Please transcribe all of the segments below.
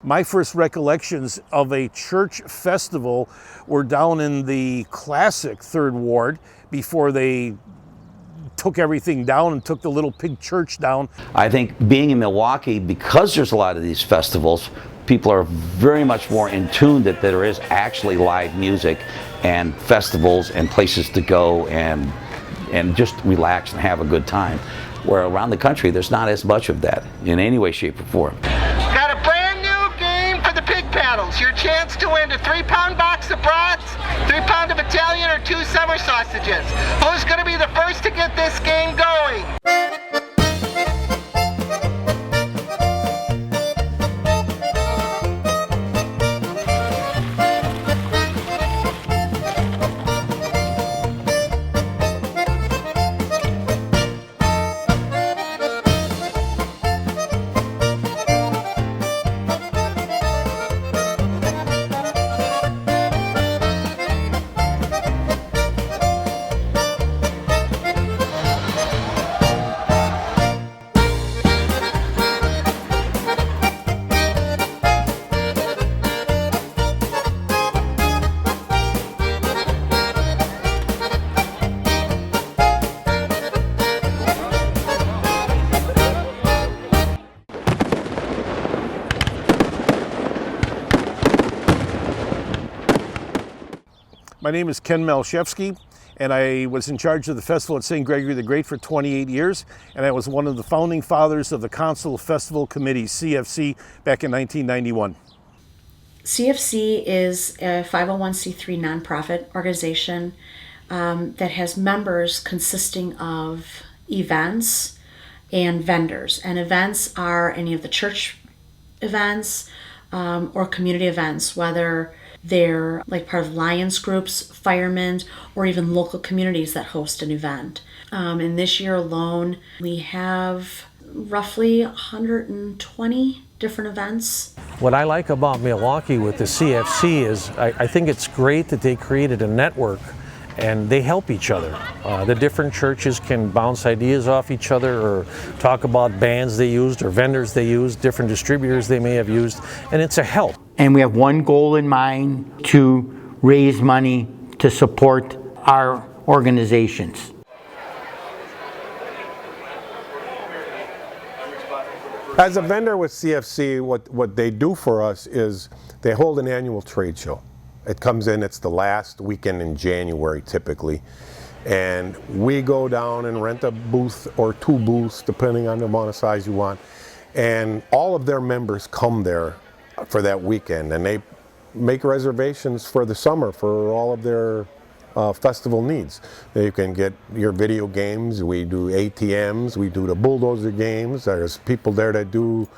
My first recollections of a church festival were down in the classic Third Ward before they took everything down and took the little pig church down. I think being in Milwaukee, because there's a lot of these festivals, people are very much more in tune that there is actually live music and festivals and places to go and just relax and have a good time. Where around the country, there's not as much of that in any way, shape, or form. Got a brand new game for the pig paddles. Your chance to win a 3-pound box of brats, 3-pound of Italian, or 2 summer sausages. Who's going to be the first to get this game going? My name is Ken Malshevsky, and I was in charge of the festival at St. Gregory the Great for 28 years, and I was one of the founding fathers of the Council Festival Committee, CFC, back in 1991. CFC is a 501c3 nonprofit organization that has members consisting of events and vendors. And events are any of the church events or community events, whether they're like part of Lions groups, firemen, or even local communities that host an event. And this year alone, we have roughly 120 different events. What I like about Milwaukee with the CFC is I think it's great that they created a network and they help each other. The different churches can bounce ideas off each other or talk about bands they used or vendors they used, different distributors they may have used, and it's a help. And we have one goal in mind: to raise money to support our organizations. As a vendor with CFC, what they do for us is they hold an annual trade show. It comes in, it's the last weekend in January typically, and we go down and rent a booth or 2 booths depending on the amount of size you want, and all of their members come there for that weekend, and they make reservations for the summer for all of their festival needs. You can get your video games, we do ATMs, we do the bulldozer games, there's people there that do,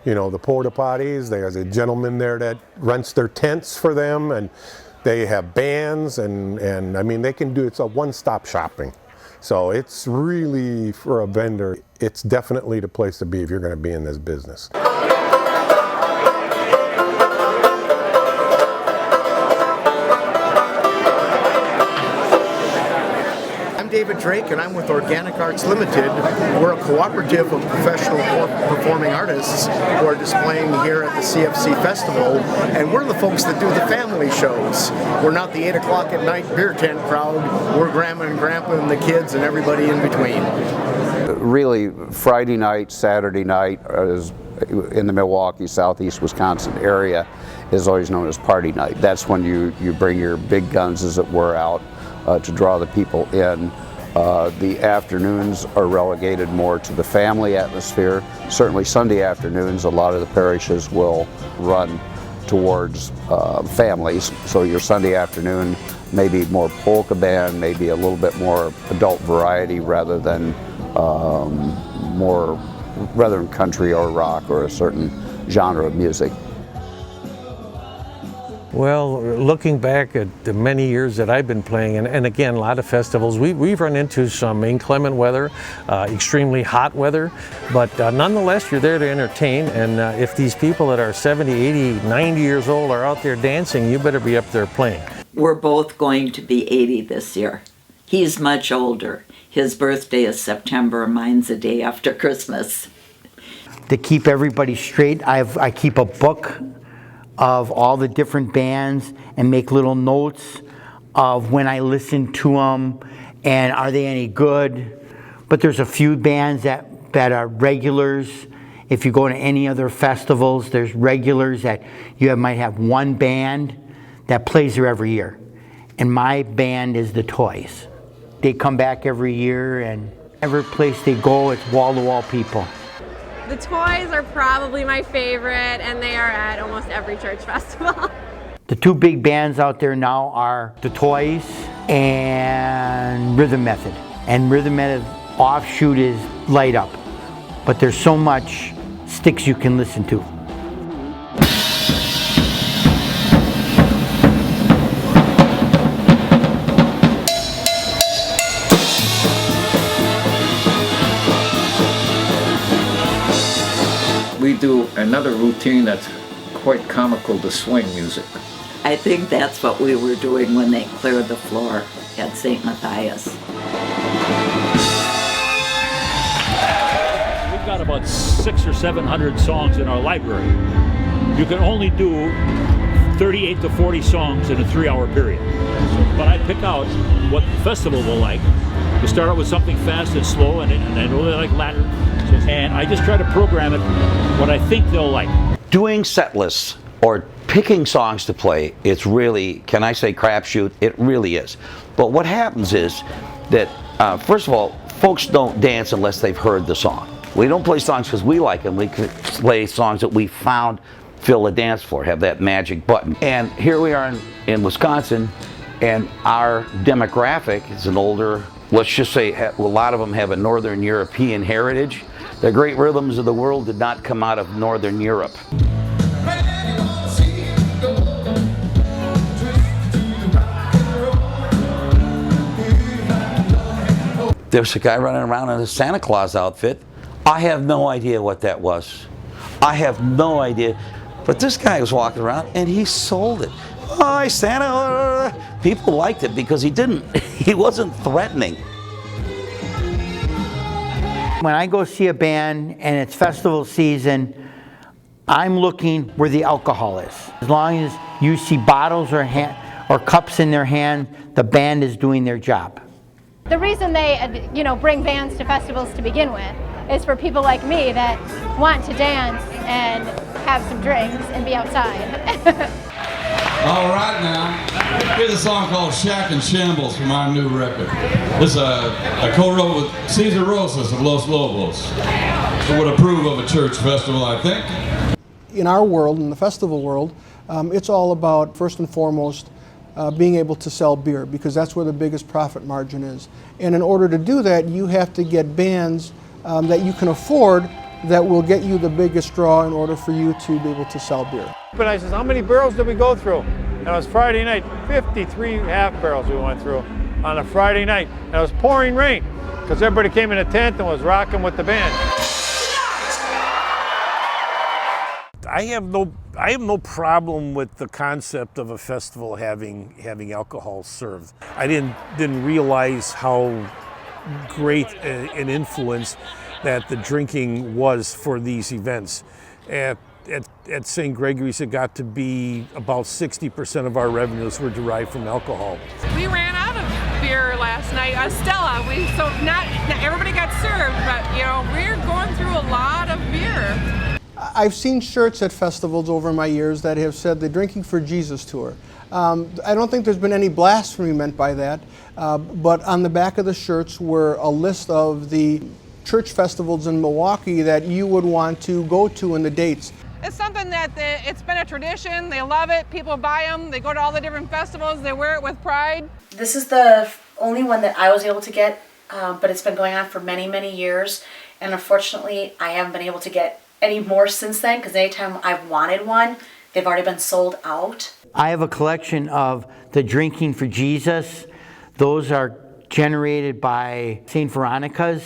you know, the porta potties, there's a gentleman there that rents their tents for them, and they have bands, and I mean, they can do, it's a one-stop shopping. So it's really, for a vendor, it's definitely the place to be if you're going to be in this business. David Drake, and I'm with Organic Arts Limited. We're a cooperative of professional performing artists who are displaying here at the CFC Festival, and we're the folks that do the family shows. We're not the 8 o'clock at night beer tent crowd. We're grandma and grandpa and the kids and everybody in between. Really, Friday night, Saturday night is in the Milwaukee, southeast Wisconsin area is always known as party night. That's when you bring your big guns, as it were, out to draw the people in. The afternoons are relegated more to the family atmosphere. Certainly Sunday afternoons, a lot of the parishes will run towards families. So your Sunday afternoon may be more polka band, maybe a little bit more adult variety rather than country or rock or a certain genre of music. Well, looking back at the many years that I've been playing, and again, a lot of festivals, we've run into some inclement weather, extremely hot weather, but nonetheless, you're there to entertain, and if these people that are 70, 80, 90 years old are out there dancing, you better be up there playing. We're both going to be 80 this year. He's much older. His birthday is September, mine's the day after Christmas. To keep everybody straight, I keep a book of all the different bands and make little notes of when I listen to them and are they any good. But there's a few bands that are regulars. If you go to any other festivals, there's regulars that might have one band that plays there every year. And my band is the Toys. They come back every year, and every place they go, it's wall-to-wall people. The Toys are probably my favorite, and they are at almost every church festival. The two big bands out there now are the Toys and Rhythm Method. And Rhythm Method offshoot is Light Up. But there's so much sticks you can listen to. We do another routine that's quite comical, the swing music. I think that's what we were doing when they cleared the floor at St. Matthias. We've got about 600 or 700 songs in our library. You can only do 38 to 40 songs in a 3-hour period. But I pick out what the festival will like. We start out with something fast and slow, and I really like Latin. And I just try to program it what I think they'll like. Doing set lists or picking songs to play, it's really, can I say crapshoot? It really is. But what happens is that, first of all, folks don't dance unless they've heard the song. We don't play songs because we like them. We play songs that we found fill a dance floor, have that magic button. And here we are in Wisconsin, and our demographic is an older, let's just say a lot of them have a Northern European heritage. The great rhythms of the world did not come out of Northern Europe. There's a guy running around in a Santa Claus outfit. I have no idea what that was. I have no idea. But this guy was walking around and he sold it. Hi, Santa. People liked it because he wasn't threatening. When I go see a band and it's festival season, I'm looking where the alcohol is. As long as you see bottles or cups in their hand, the band is doing their job. The reason they, bring bands to festivals to begin with is for people like me that want to dance and have some drinks and be outside. All right now, here's a song called Shack and Shambles from our new record. This is a co-wrote with Cesar Rosas of Los Lobos, who would approve of a church festival, I think. In our world, in the festival world, it's all about, first and foremost, being able to sell beer, because that's where the biggest profit margin is. And in order to do that, you have to get bands that you can afford that will get you the biggest draw in order for you to be able to sell beer. But I says, how many barrels did we go through? And it was Friday night, 53 half barrels we went through on a Friday night. And it was pouring rain because everybody came in a tent and was rocking with the band. I have no problem with the concept of a festival having alcohol served. I didn't realize how great an influence that the drinking was for these events. At St. Gregory's, it got to be about 60% of our revenues were derived from alcohol. We ran out of beer last night. Stella, so not everybody got served, but we're going through a lot of beer. I've seen shirts at festivals over my years that have said the Drinking for Jesus tour. I don't think there's been any blasphemy meant by that, but on the back of the shirts were a list of the church festivals in Milwaukee that you would want to go to and the dates. It's something that it's been a tradition. They love it. People buy them. They go to all the different festivals. They wear it with pride. This is the only one that I was able to get, but it's been going on for many, many years. And unfortunately, I haven't been able to get any more since then, because anytime I've wanted one, they've already been sold out. I have a collection of the Drinking for Jesus. Those are generated by St. Veronica's.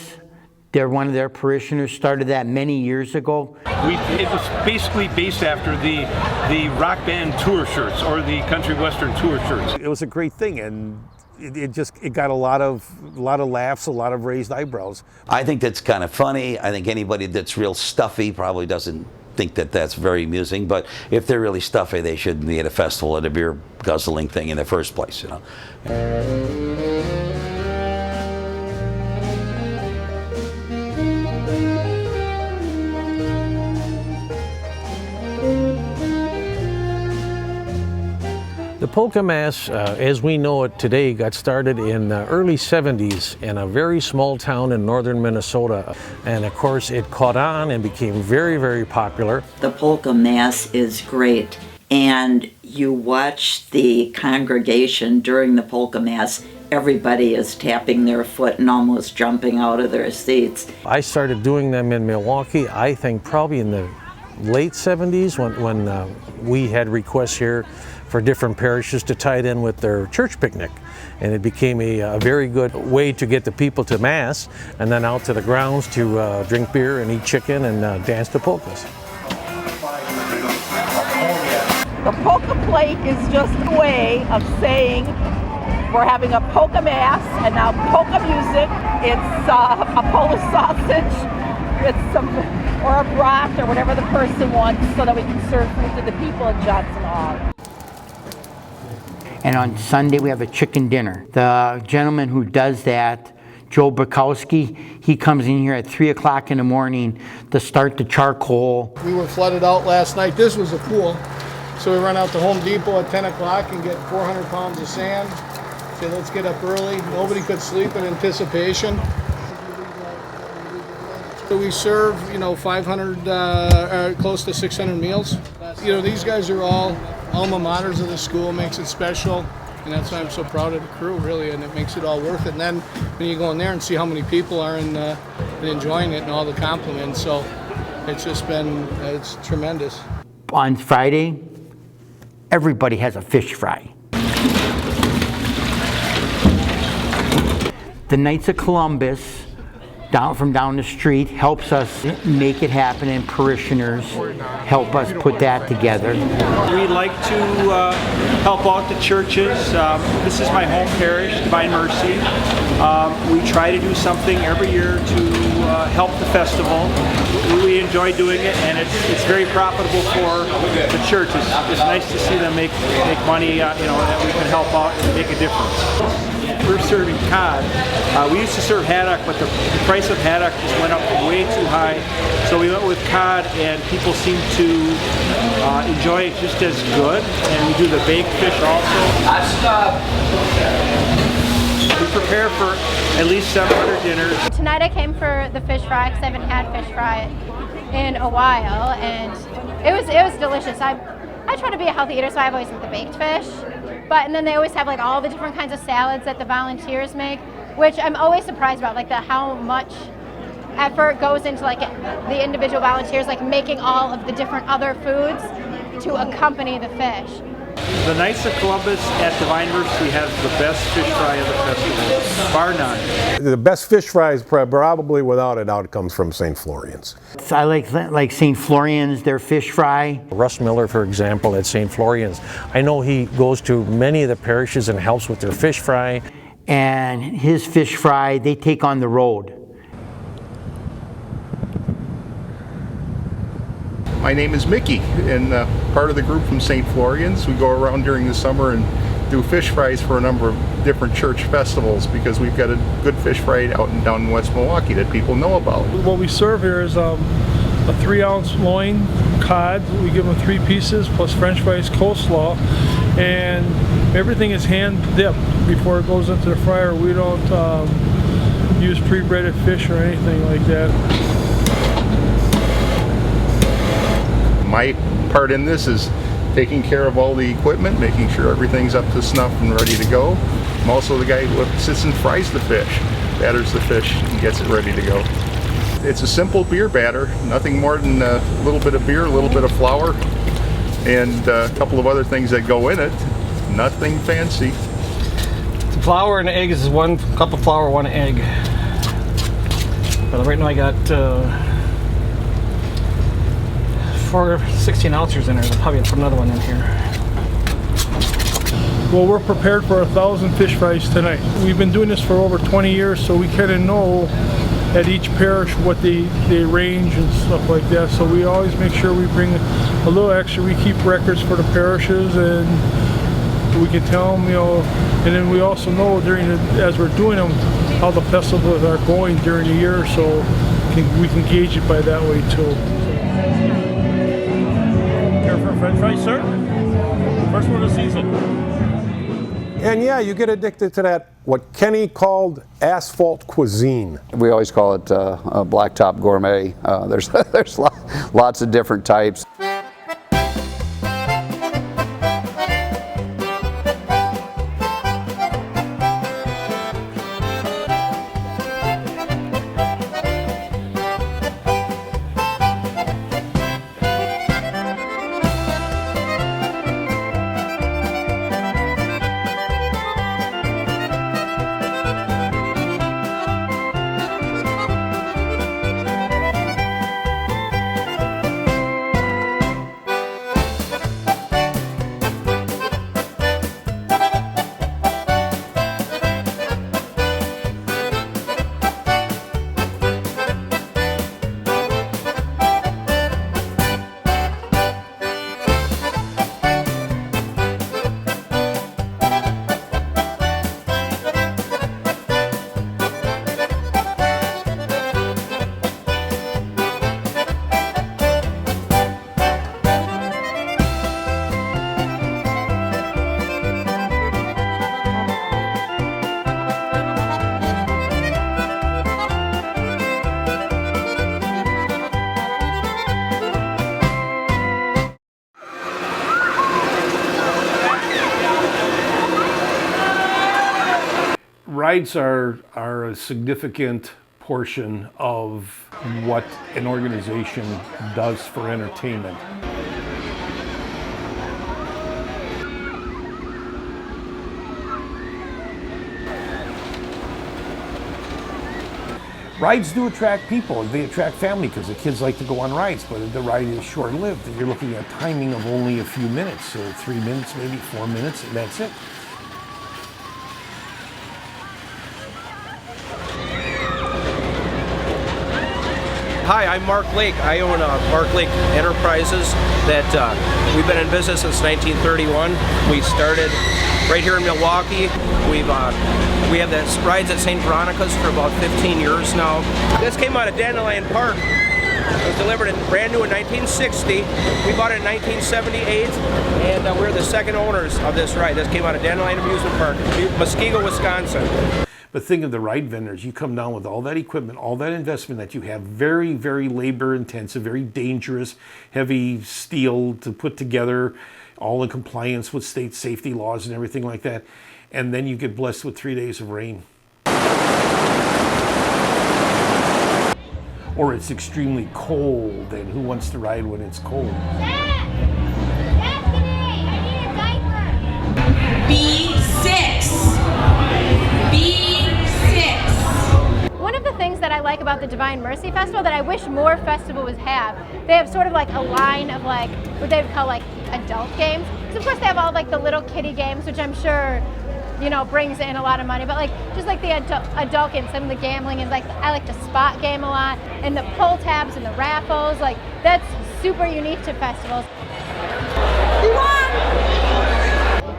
They're one of their parishioners, started that many years ago. It was basically based after the rock band tour shirts or the country western tour shirts. It was a great thing, and it got a lot of laughs, a lot of raised eyebrows. I think that's kind of funny. I think anybody that's real stuffy probably doesn't think that that's very amusing, but if they're really stuffy, they shouldn't be at a festival at a beer guzzling thing in the first place, you know. The polka mass, as we know it today, got started in the early 70s in a very small town in northern Minnesota. And of course, it caught on and became very, very popular. The polka mass is great, and you watch the congregation during the polka mass. Everybody is tapping their foot and almost jumping out of their seats. I started doing them in Milwaukee, I think probably in the late 70s when we had requests here for different parishes to tie it in with their church picnic. And it became a very good way to get the people to Mass and then out to the grounds to drink beer and eat chicken and dance to polkas. The polka plate is just a way of saying we're having a polka mass and now polka music. It's a Polish sausage, it's some, or a brat or whatever the person wants so that we can serve food to the people in Johnson Hall. And on Sunday, we have a chicken dinner. The gentleman who does that, Joe Bukowski, he comes in here at 3 o'clock in the morning to start the charcoal. We were flooded out last night. This was a pool. So we run out to Home Depot at 10 o'clock and get 400 pounds of sand. Say, let's get up early. Nobody could sleep in anticipation. So we serve, 500, close to 600 meals. These guys are all alma maters of the school, makes it special, and that's why I'm so proud of the crew, really, and it makes it all worth it. And then when you go in there and see how many people are and enjoying it and all the compliments, so it's just been, it's tremendous. On Friday, everybody has a fish fry. The Knights of Columbus, from down the street, helps us make it happen, and parishioners help us put that together. We like to help out the churches. This is my home parish, Divine Mercy. We try to do something every year to help the festival. We enjoy doing it, and it's very profitable for the churches. It's nice to see them make money, that we can help out and make a difference. We're serving cod. We used to serve haddock, but the price of haddock just went up way too high. So we went with cod, and people seem to enjoy it just as good. And we do the baked fish also. We prepare for at least 700 dinners. Tonight I came for the fish fry because I haven't had fish fry in a while, and it was delicious. I try to be a healthy eater, so I've always eaten the baked fish. And then they always have like all the different kinds of salads that the volunteers make, which I'm always surprised about, like how much effort goes into like the individual volunteers, like making all of the different other foods to accompany the fish. The Knights of Columbus at Divine Mercy has the best fish fry of the festival, bar none. The best fish fries, probably without a doubt, comes from St. Florian's. So I like St. Florian's, their fish fry. Russ Miller, for example, at St. Florian's, I know he goes to many of the parishes and helps with their fish fry. And his fish fry, they take on the road. My name is Mickey, and part of the group from St. Florian's. We go around during the summer and do fish fries for a number of different church festivals because we've got a good fish fry out and down in West Milwaukee that people know about. What we serve here is a 3-ounce loin cod. We give them 3 pieces plus French fries, coleslaw, and everything is hand dipped before it goes into the fryer. We don't use pre-breaded fish or anything like that. My part in this is taking care of all the equipment, making sure everything's up to snuff and ready to go. I'm also the guy who sits and fries the fish, batters the fish, and gets it ready to go. It's a simple beer batter, nothing more than a little bit of beer, a little bit of flour, and a couple of other things that go in it. Nothing fancy. Flour and eggs is 1 cup of flour, 1 egg. But right now I got 16 ounces in there. I'll probably put another one in here. Well, we're prepared for 1,000 fish fries tonight. We've been doing this for over 20 years, so we kind of know at each parish what they arrange and stuff like that. So we always make sure we bring a little extra. We keep records for the parishes, and we can tell them, and then we also know as we're doing them, how the festivals are going during the year, so we can gauge it by that way too. Care for a French fry, sir? First one of the season. And yeah, you get addicted to that, what Kenny called asphalt cuisine. We always call it a blacktop gourmet. There's lots of different types. Rides are a significant portion of what an organization does for entertainment. Rides do attract people. They attract family because the kids like to go on rides, but the ride is short-lived. You're looking at timing of only a few minutes, so 3 minutes, maybe 4 minutes, and that's it. Hi, I'm Mark Lake. I own Mark Lake Enterprises that we've been in business since 1931. We started right here in Milwaukee. We have the rides at St. Veronica's for about 15 years now. This came out of Dandelion Park. It was delivered brand new in 1960. We bought it in 1978, and we're the second owners of this ride. This came out of Dandelion Amusement Park, Muskego, Wisconsin. But think of the ride vendors. You come down with all that equipment, all that investment that you have, very, very labor intensive, very dangerous, heavy steel to put together, all in compliance with state safety laws and everything like that. And then you get blessed with 3 days of rain. Or it's extremely cold, and who wants to ride when it's cold? One of the things that I like about the Divine Mercy Festival that I wish more festivals would have, they have sort of like a line of like what they would call like adult games. So of course they have all like the little kiddie games, which I'm sure, you know, brings in a lot of money, but like just like the adult games, some of the gambling is like, I like the spot game a lot, and the pull tabs and the raffles, like that's super unique to festivals.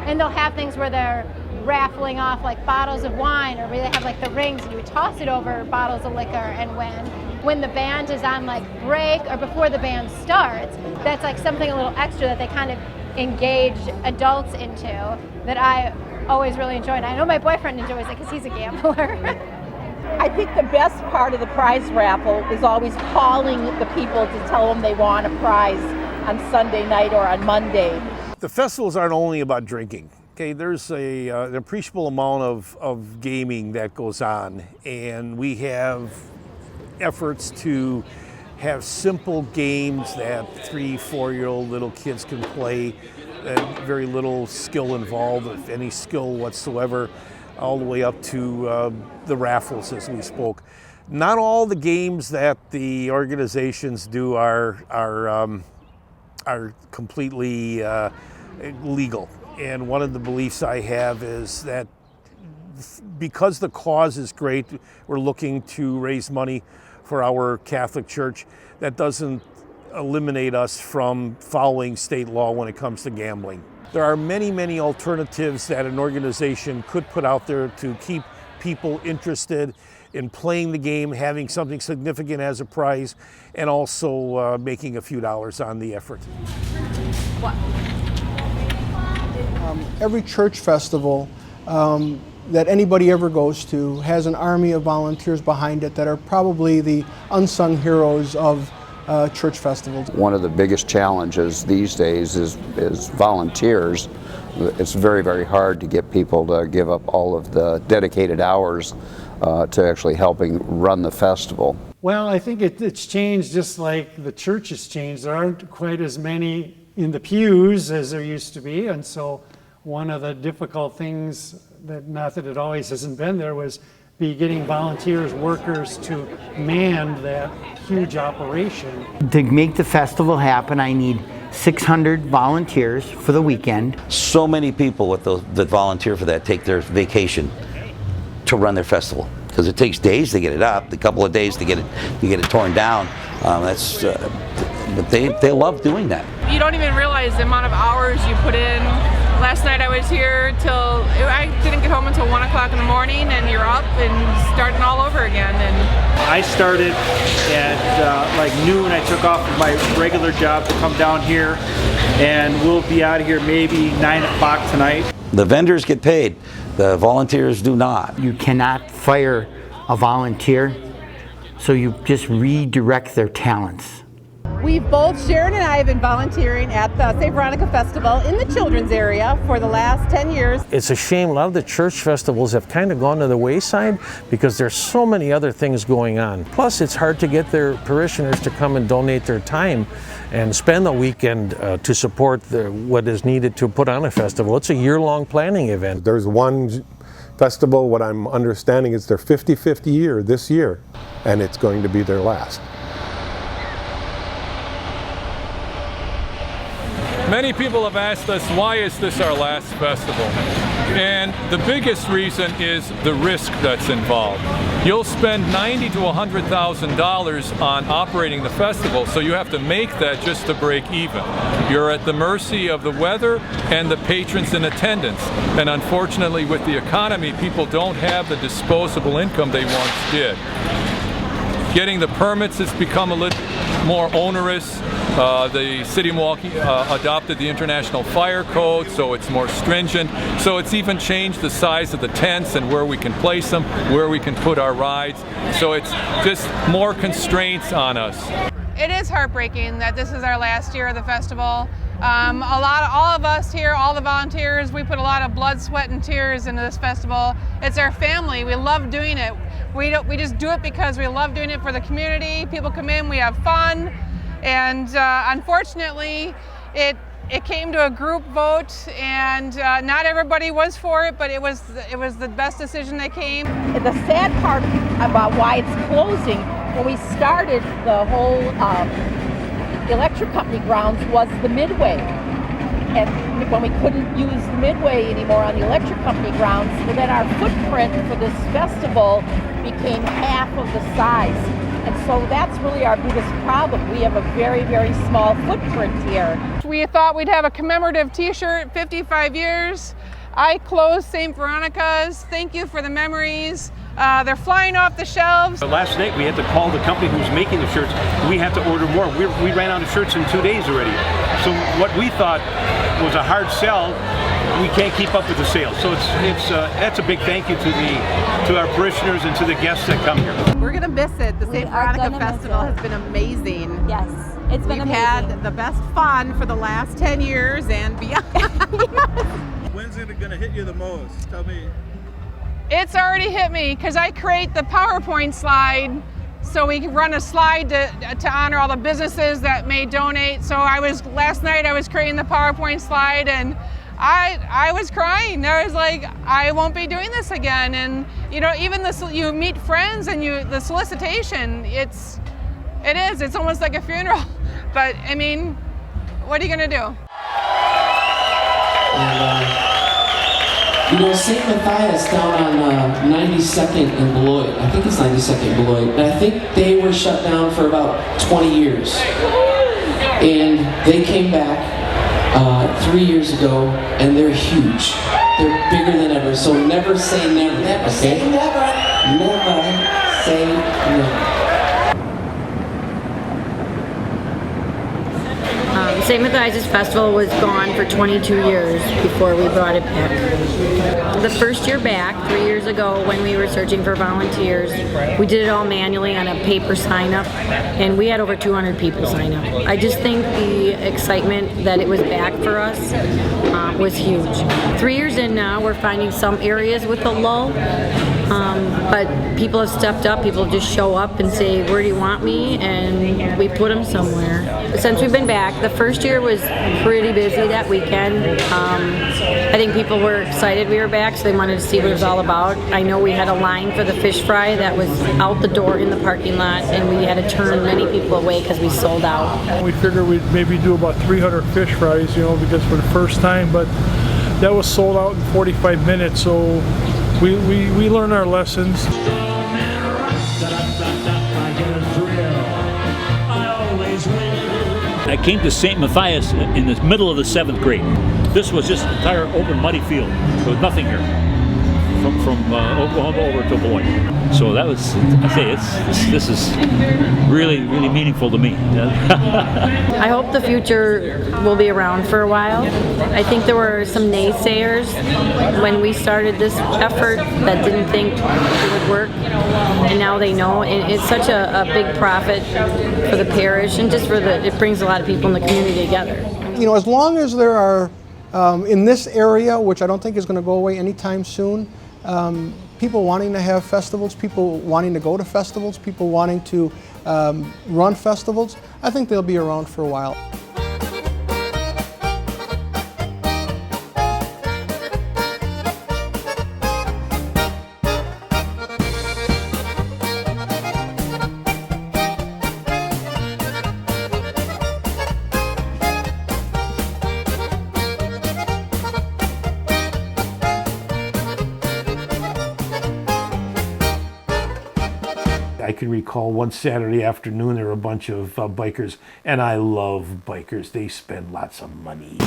And they'll have things where they're raffling off like bottles of wine, or where they have like the rings and you would toss it over bottles of liquor and win. When the band is on like break or before the band starts, that's like something a little extra that they kind of engage adults into that I always really enjoy. And I know my boyfriend enjoys it because he's a gambler. I think the best part of the prize raffle is always calling the people to tell them they want a prize on Sunday night or on Monday. The festivals aren't only about drinking. Okay, there's an appreciable amount of gaming that goes on, and we have efforts to have simple games that 3-4-year-old little kids can play, and very little skill involved, if any skill whatsoever, all the way up to the raffles, as we spoke. Not all the games that the organizations do are completely legal. And one of the beliefs I have is that because the cause is great, we're looking to raise money for our Catholic Church. That doesn't eliminate us from following state law when it comes to gambling. There are many, many alternatives that an organization could put out there to keep people interested in playing the game, having something significant as a prize, and also making a few dollars on the effort. Every church festival that anybody ever goes to has an army of volunteers behind it that are probably the unsung heroes of church festivals. One of the biggest challenges these days is volunteers. It's very, very hard to get people to give up all of the dedicated hours to actually helping run the festival. Well, I think it's changed just like the church has changed. There aren't quite as many in the pews as there used to be, and so one of the difficult things, that not that it always hasn't been there, was getting volunteers, workers to man that huge operation. To make the festival happen, I need 600 volunteers for the weekend. So many people that volunteer for that take their vacation to run their festival, because it takes days to get it up, a couple of days to get it torn down. But they love doing that. You don't even realize the amount of hours you put in. Last night I was here till, I didn't get home until 1 o'clock in the morning, and you're up and starting all over again. And I started at like noon. I took off my regular job to come down here, and we'll be out of here maybe 9 o'clock tonight. The vendors get paid, the volunteers do not. You cannot fire a volunteer, so you just redirect their talents. We've both, Sharon and I, have been volunteering at the St. Veronica Festival in the children's area for the last 10 years. It's a shame a lot of the church festivals have kind of gone to the wayside because there's so many other things going on. Plus, it's hard to get their parishioners to come and donate their time and spend the weekend to support what is needed to put on a festival. It's a year-long planning event. There's one festival, what I'm understanding is their 55th year this year, and it's going to be their last. Many people have asked us, why is this our last festival? And the biggest reason is the risk that's involved. You'll spend $90,000 to $100,000 on operating the festival, so you have to make that just to break even. You're at the mercy of the weather and the patrons in attendance. And unfortunately, with the economy, people don't have the disposable income they once did. Getting the permits has become a little more onerous. The city of Milwaukee adopted the International Fire Code, so it's more stringent. So it's even changed the size of the tents and where we can place them, where we can put our rides. So it's just more constraints on us. it is heartbreaking that this is our last year of the festival. All of us here, all the volunteers, we put a lot of blood, sweat, and tears into this festival. It's our family. We love doing it. We just do it because we love doing it for the community. People come in, we have fun, and unfortunately, it came to a group vote, and not everybody was for it, but it was the best decision that came. The sad part about why it's closing, when we started the whole electric company grounds, was the Midway. And when we couldn't use the Midway anymore on the electric company grounds, then our footprint for this festival became half of the size. And so that's really our biggest problem. We have a very, very small footprint here. We thought we'd have a commemorative t-shirt, 55 years. I closed St. Veronica's. Thank you for the memories. They're flying off the shelves. Last night we had to call the company who's making the shirts. We have to order more. We ran out of shirts in 2 days already. So what we thought was a hard sell, we can't keep up with the sales. So that's a big thank you to our parishioners and to the guests that come here. We're gonna miss it. The St. Veronica Festival has been amazing. Yes, it's been amazing. We've had the best fun for the last 10 years and beyond. When's it gonna hit you the most? Tell me. It's already hit me because I create the PowerPoint slide, so we can run a slide to honor all the businesses that may donate. So last night I was creating the PowerPoint slide, and I was crying. I was like, I won't be doing this again. And even you meet friends and the solicitation, it's almost like a funeral. But I mean, what are you gonna do? You know, St. Matthias down on 92nd and Beloit, I think it's 92nd and Beloit, and I think they were shut down for about 20 years. And they came back 3 years ago, and they're huge. They're bigger than ever, so never say never. Never say never. Never say never. St. Matthias' festival was gone for 22 years before we brought it back. The first year back, 3 years ago, when we were searching for volunteers, we did it all manually on a paper sign-up, and we had over 200 people sign up. I just think the excitement that it was back for us was huge. 3 years in now, we're finding some areas with a lull, but people have stepped up. People just show up and say, "Where do you want me?" And we put them somewhere. Since we've been back, the first year was pretty busy that weekend. I think people were excited we were back, so they wanted to see what it was all about. I know we had a line for the fish fry that was out the door in the parking lot, and we had to turn many people away because we sold out. We figured we'd maybe do about 300 fish fries, you know, because for the first time, but that was sold out in 45 minutes, so we learned our lessons. I came to St. Matthias in the middle of the 7th grade. This was just an entire open muddy field. There was nothing here. From Oklahoma over to Beloit. So that was, I say, this is really, really meaningful to me. I hope the future will be around for a while. I think there were some naysayers when we started this effort that didn't think it would work, and now they know. And it's such a big profit for the parish, and just it brings a lot of people in the community together. You know, as long as there are, in this area, which I don't think is going to go away anytime soon, people wanting to have festivals, people wanting to go to festivals, people wanting to run festivals, I think they'll be around for a while. I can recall one Saturday afternoon there were a bunch of bikers, and I love bikers. They spend lots of money.